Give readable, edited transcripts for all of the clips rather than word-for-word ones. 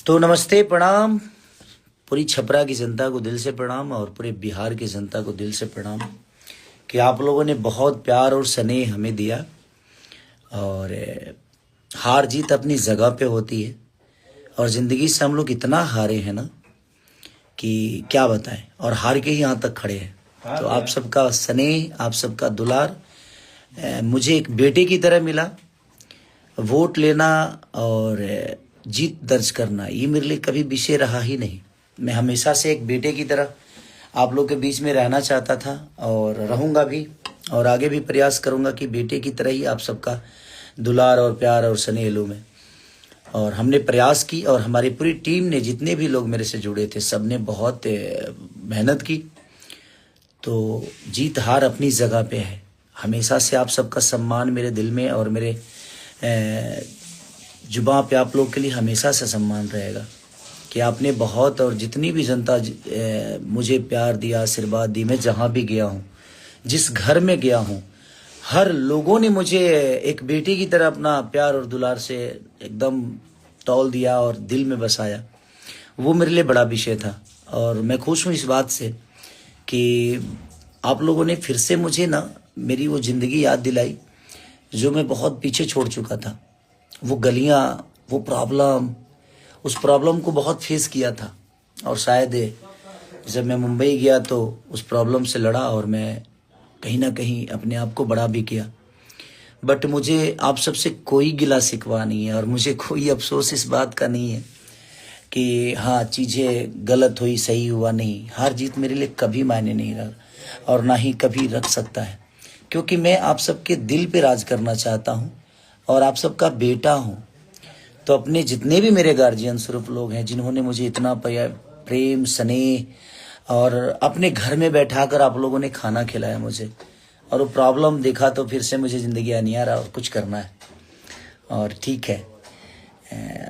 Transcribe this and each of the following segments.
तो नमस्ते, प्रणाम। पूरी छपरा की जनता को दिल से प्रणाम और पूरे बिहार की जनता को दिल से प्रणाम कि आप लोगों ने बहुत प्यार और स्नेह हमें दिया। और हार जीत अपनी जगह पे होती है और ज़िंदगी से हम लोग इतना हारे हैं ना कि क्या बताएं, और हार के ही यहाँ तक खड़े हैं। तो आप सबका स्नेह, आप सबका दुलार मुझे एक बेटे की तरह मिला। वोट लेना और जीत दर्ज करना ये मेरे लिए कभी विषय रहा ही नहीं। मैं हमेशा से एक बेटे की तरह आप लोग के बीच में रहना चाहता था और रहूँगा भी, और आगे भी प्रयास करूँगा कि बेटे की तरह ही आप सबका दुलार और प्यार और स्नेह लूँ मैं। और हमने प्रयास की और हमारी पूरी टीम ने, जितने भी लोग मेरे से जुड़े थे, सब ने बहुत मेहनत की। तो जीत हार अपनी जगह पे है। हमेशा से आप सबका सम्मान मेरे दिल में और मेरे जुबां पे आप लोग के लिए हमेशा से सम्मान रहेगा कि आपने बहुत, और जितनी भी जनता मुझे प्यार दिया, आशीर्वाद दी। मैं जहाँ भी गया हूँ, जिस घर में गया हूँ, हर लोगों ने मुझे एक बेटे की तरह अपना प्यार और दुलार से एकदम तौल दिया और दिल में बसाया। वो मेरे लिए बड़ा विषय था और मैं खुश हूँ इस बात से कि आप लोगों ने फिर से मुझे ना मेरी वो ज़िंदगी याद दिलाई जो मैं बहुत पीछे छोड़ चुका था। वो गलियाँ, वो प्रॉब्लम, उस प्रॉब्लम को बहुत फेस किया था। और शायद जब मैं मुंबई गया तो उस प्रॉब्लम से लड़ा और मैं कहीं ना कहीं अपने आप को बड़ा भी किया। बट मुझे आप सबसे कोई गिला शिकवा नहीं है और मुझे कोई अफसोस इस बात का नहीं है कि हाँ चीज़ें गलत हुई, सही हुआ नहीं। हार जीत मेरे लिए कभी मायने नहीं रहा और ना ही कभी रख सकता है, क्योंकि मैं आप सबके दिल पे राज करना चाहता हूँ और आप सबका बेटा हूँ। तो अपने जितने भी मेरे गार्जियन स्वरूप लोग हैं, जिन्होंने मुझे इतना प्रेम, स्नेह और अपने घर में बैठा कर आप लोगों ने खाना खिलाया मुझे, और वो प्रॉब्लम देखा तो फिर से मुझे ज़िंदगी आनी आ रहा और कुछ करना है। और ठीक है,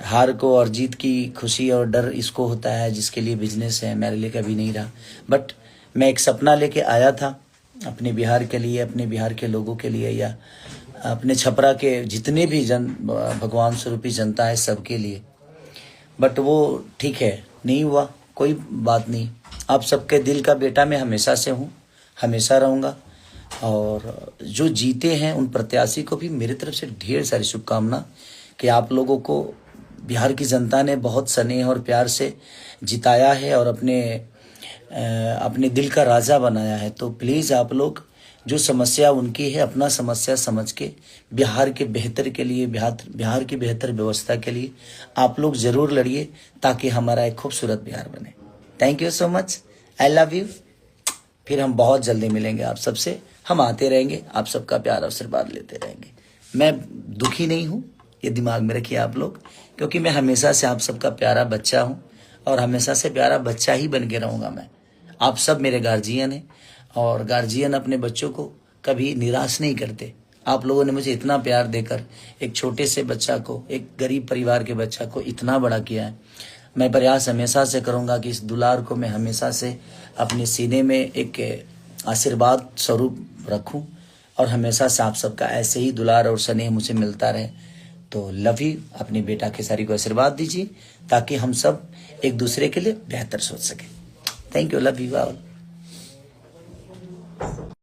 हार को और जीत की खुशी और डर इसको होता है जिसके लिए बिजनेस है। मेरे लिए कभी नहीं रहा। बट मैं एक सपना लेके आया था अपने बिहार के लिए, अपने बिहार के लोगों के लिए, या अपने छपरा के जितने भी भगवान स्वरूपी जनता है सबके लिए। बट वो ठीक है, नहीं हुआ, कोई बात नहीं। आप सबके दिल का बेटा मैं हमेशा से हूँ, हमेशा रहूँगा। और जो जीते हैं उन प्रत्याशी को भी मेरी तरफ से ढेर सारी शुभकामना कि आप लोगों को बिहार की जनता ने बहुत स्नेह और प्यार से जिताया है और अपने दिल का राजा बनाया है। तो प्लीज़ आप लोग, जो समस्या उनकी है, अपना समस्या समझ के बिहार के बेहतर के लिए, बिहार की बेहतर व्यवस्था के लिए आप लोग ज़रूर लड़िए ताकि हमारा एक खूबसूरत बिहार बने। Thank you so much, I love you. फिर हम बहुत जल्दी मिलेंगे आप सबसे, हम आते रहेंगे, आप सबका प्यार और आशीर्वाद लेते रहेंगे। मैं दुखी नहीं हूँ, ये दिमाग में रखिए आप लोग, क्योंकि मैं हमेशा से आप सबका प्यारा बच्चा हूँ और हमेशा से प्यारा बच्चा ही बन के रहूँगा मैं। आप सब मेरे गार्जियन हैं और गार्जियन अपने बच्चों को कभी निराश नहीं करते। आप लोगों ने मुझे इतना प्यार देकर एक छोटे से बच्चा को, एक गरीब परिवार के बच्चा को इतना बड़ा किया है। मैं प्रयास हमेशा से करूँगा कि इस दुलार को मैं हमेशा से अपने सीने में एक आशीर्वाद स्वरूप रखूं और हमेशा से आप सबका ऐसे ही दुलार और स्नेह मुझे मिलता रहे। तो लव यू। अपने बेटा खेसारी को आशीर्वाद दीजिए ताकि हम सब एक दूसरे के लिए बेहतर सोच सकें। Thank you, love you all.